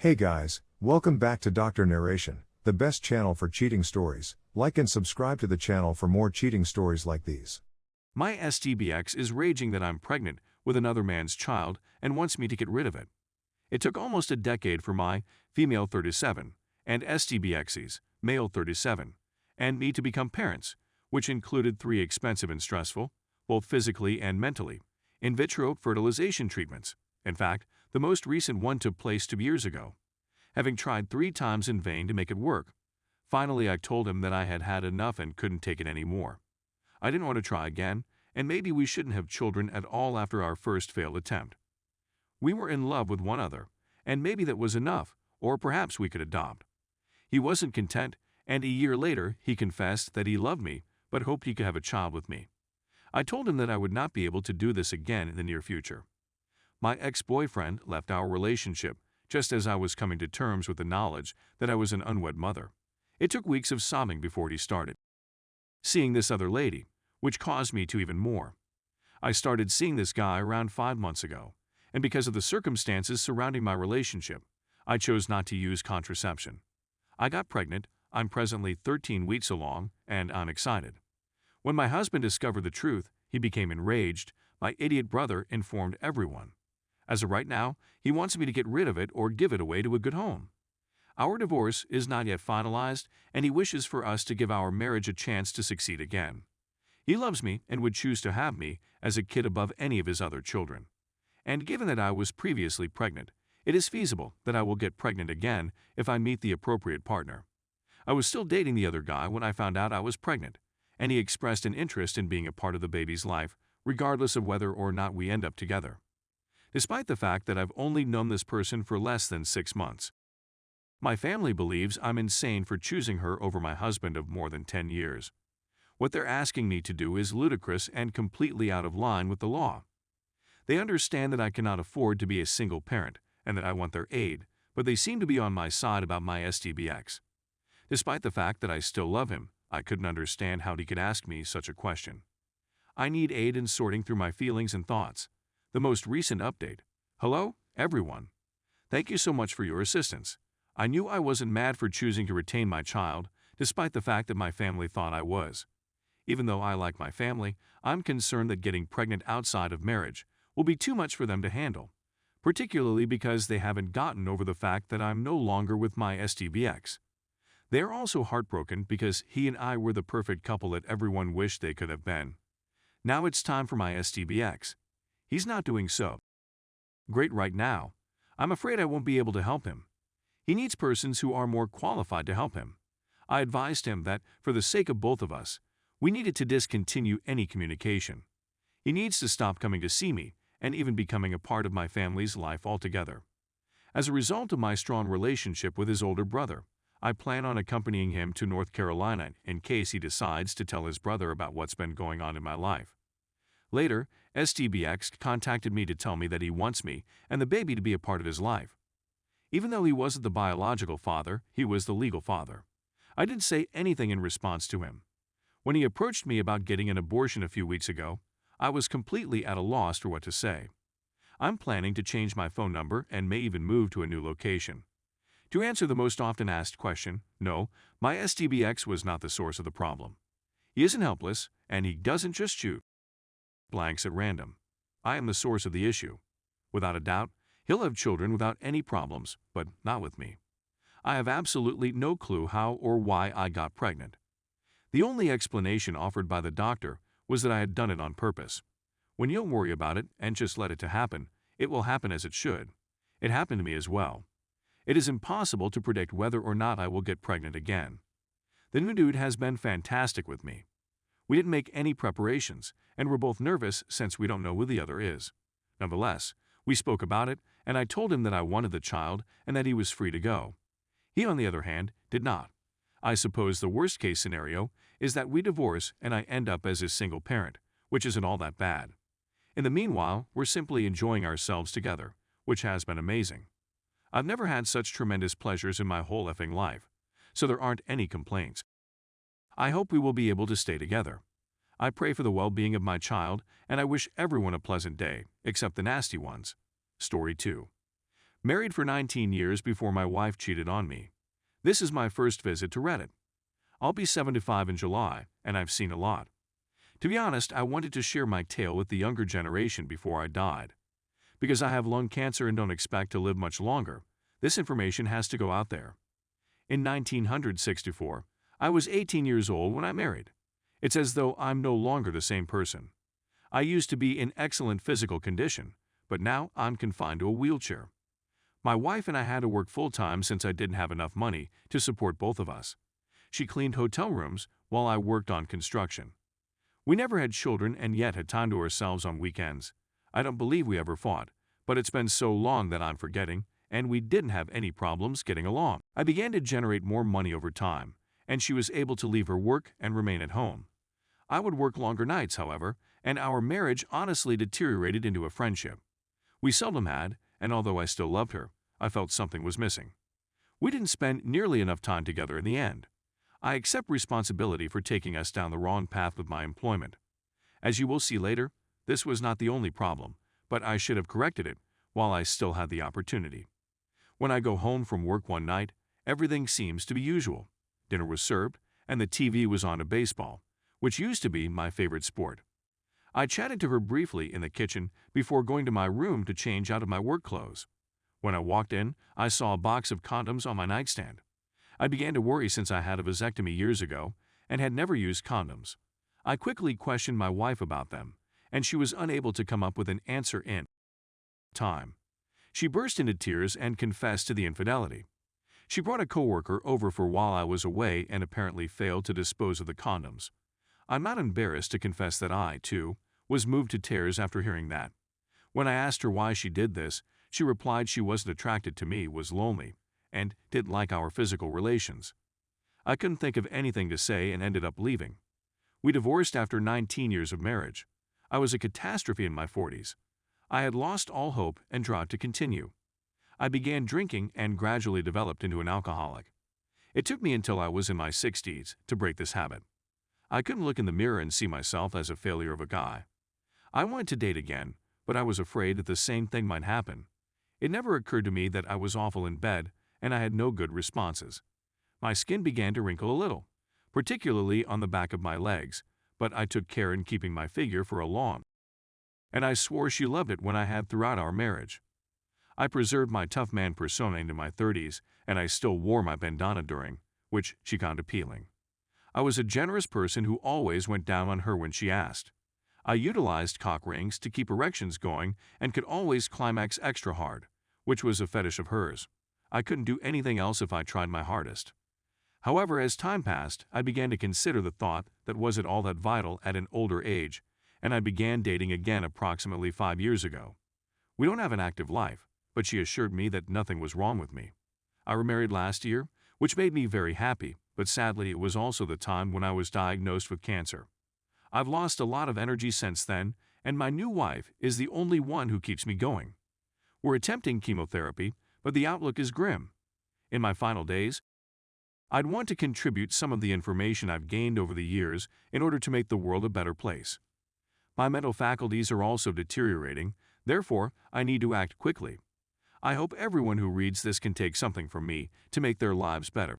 Hey guys, welcome back to Dr. Narration, the best channel for cheating stories. Like and subscribe to the channel for more cheating stories like these. My STBX is raging that I'm pregnant with another man's child and wants me to get rid of it. It took almost a decade for my female 37 and STBX's male 37 and me to become parents, which included 3 expensive and stressful, both physically and mentally, in vitro fertilization treatments. In fact, the most recent one took place 2 years ago. Having tried 3 times in vain to make it work, finally I told him that I had had enough and couldn't take it anymore. I didn't want to try again, and maybe we shouldn't have children at all after our first failed attempt. We were in love with one another, and maybe that was enough, or perhaps we could adopt. He wasn't content, and a year later he confessed that he loved me but hoped he could have a child with me. I told him that I would not be able to do this again in the near future. My ex-boyfriend left our relationship just as I was coming to terms with the knowledge that I was an unwed mother. It took weeks of sobbing before he started seeing this other lady, which caused me to even more. I started seeing this guy around 5 months ago, and because of the circumstances surrounding my relationship, I chose not to use contraception. I got pregnant. I'm presently 13 weeks along, and I'm excited. When my husband discovered the truth, he became enraged. My idiot brother informed everyone. As of right now, he wants me to get rid of it or give it away to a good home. Our divorce is not yet finalized, and he wishes for us to give our marriage a chance to succeed again. He loves me and would choose to have me as a kid above any of his other children. And given that I was previously pregnant, it is feasible that I will get pregnant again if I meet the appropriate partner. I was still dating the other guy when I found out I was pregnant, and he expressed an interest in being a part of the baby's life, regardless of whether or not we end up together. Despite the fact that I've only known this person for less than 6 months. My family believes I'm insane for choosing her over my husband of more than 10 years. What they're asking me to do is ludicrous and completely out of line with the law. They understand that I cannot afford to be a single parent and that I want their aid, but they seem to be on my side about my STBX. Despite the fact that I still love him, I couldn't understand how he could ask me such a question. I need aid in sorting through my feelings and thoughts. The most recent update. Hello, everyone. Thank you so much for your assistance. I knew I wasn't mad for choosing to retain my child, despite the fact that my family thought I was. Even though I like my family, I'm concerned that getting pregnant outside of marriage will be too much for them to handle, particularly because they haven't gotten over the fact that I'm no longer with my STBX. They are also heartbroken because he and I were the perfect couple that everyone wished they could have been. Now it's time for my STBX. He's not doing so great right now. I'm afraid I won't be able to help him. He needs persons who are more qualified to help him. I advised him that, for the sake of both of us, we needed to discontinue any communication. He needs to stop coming to see me and even becoming a part of my family's life altogether. As a result of my strong relationship with his older brother, I plan on accompanying him to North Carolina in case he decides to tell his brother about what's been going on in my life. Later, STBX contacted me to tell me that he wants me and the baby to be a part of his life. Even though he wasn't the biological father, he was the legal father. I didn't say anything in response to him. When he approached me about getting an abortion a few weeks ago, I was completely at a loss for what to say. I'm planning to change my phone number and may even move to a new location. To answer the most often asked question, no, my STBX was not the source of the problem. He isn't helpless, and he doesn't just shoot blanks at random. I am the source of the issue. Without a doubt, he'll have children without any problems, but not with me. I have absolutely no clue how or why I got pregnant. The only explanation offered by the doctor was that I had done it on purpose. When you don't worry about it and just let it to happen, it will happen as it should. It happened to me as well. It is impossible to predict whether or not I will get pregnant again. The new dude has been fantastic with me. We didn't make any preparations, and we're both nervous since we don't know who the other is. Nonetheless, we spoke about it, and I told him that I wanted the child and that he was free to go. He, on the other hand, did not. I suppose the worst-case scenario is that we divorce and I end up as a single parent, which isn't all that bad. In the meanwhile, we're simply enjoying ourselves together, which has been amazing. I've never had such tremendous pleasures in my whole effing life, so there aren't any complaints. I hope we will be able to stay together. I pray for the well-being of my child, and I wish everyone a pleasant day, except the nasty ones. Story 2. Married for 19 years before my wife cheated on me. This is my first visit to Reddit. I'll be 75 in July, and I've seen a lot. To be honest, I wanted to share my tale with the younger generation before I died. Because I have lung cancer and don't expect to live much longer, this information has to go out there. In 1964, I was 18 years old when I married. It's as though I'm no longer the same person. I used to be in excellent physical condition, but now I'm confined to a wheelchair. My wife and I had to work full-time since I didn't have enough money to support both of us. She cleaned hotel rooms while I worked on construction. We never had children and yet had time to ourselves on weekends. I don't believe we ever fought, but it's been so long that I'm forgetting, and we didn't have any problems getting along. I began to generate more money over time, and she was able to leave her work and remain at home. I would work longer nights, however, and our marriage honestly deteriorated into a friendship. We seldom had, and although I still loved her, I felt something was missing. We didn't spend nearly enough time together in the end. I accept responsibility for taking us down the wrong path with my employment. As you will see later, this was not the only problem, but I should have corrected it while I still had the opportunity. When I go home from work one night, everything seems to be usual. Dinner was served, and the TV was on to baseball, which used to be my favorite sport. I chatted to her briefly in the kitchen before going to my room to change out of my work clothes. When I walked in, I saw a box of condoms on my nightstand. I began to worry since I had a vasectomy years ago and had never used condoms. I quickly questioned my wife about them, and she was unable to come up with an answer in time. She burst into tears and confessed to the infidelity. She brought a coworker over for while I was away and apparently failed to dispose of the condoms. I'm not embarrassed to confess that I, too, was moved to tears after hearing that. When I asked her why she did this, she replied she wasn't attracted to me, was lonely, and didn't like our physical relations. I couldn't think of anything to say and ended up leaving. We divorced after 19 years of marriage. I was a catastrophe in my 40s. I had lost all hope and tried to continue. I began drinking and gradually developed into an alcoholic. It took me until I was in my 60s to break this habit. I couldn't look in the mirror and see myself as a failure of a guy. I wanted to date again, but I was afraid that the same thing might happen. It never occurred to me that I was awful in bed and I had no good responses. My skin began to wrinkle a little, particularly on the back of my legs, but I took care in keeping my figure for a long. And I swore she loved it when I had throughout our marriage. I preserved my tough man persona into my 30s, and I still wore my bandana during, which she found appealing. I was a generous person who always went down on her when she asked. I utilized cock rings to keep erections going and could always climax extra hard, which was a fetish of hers. I couldn't do anything else if I tried my hardest. However, as time passed, I began to consider the thought that was it all that vital at an older age, and I began dating again approximately 5 years ago. We don't have an active life, but she assured me that nothing was wrong with me. I remarried last year, which made me very happy, but sadly it was also the time when I was diagnosed with cancer. I've lost a lot of energy since then, and my new wife is the only one who keeps me going. We're attempting chemotherapy, but the outlook is grim. In my final days, I'd want to contribute some of the information I've gained over the years in order to make the world a better place. My mental faculties are also deteriorating, therefore I need to act quickly. I hope everyone who reads this can take something from me to make their lives better.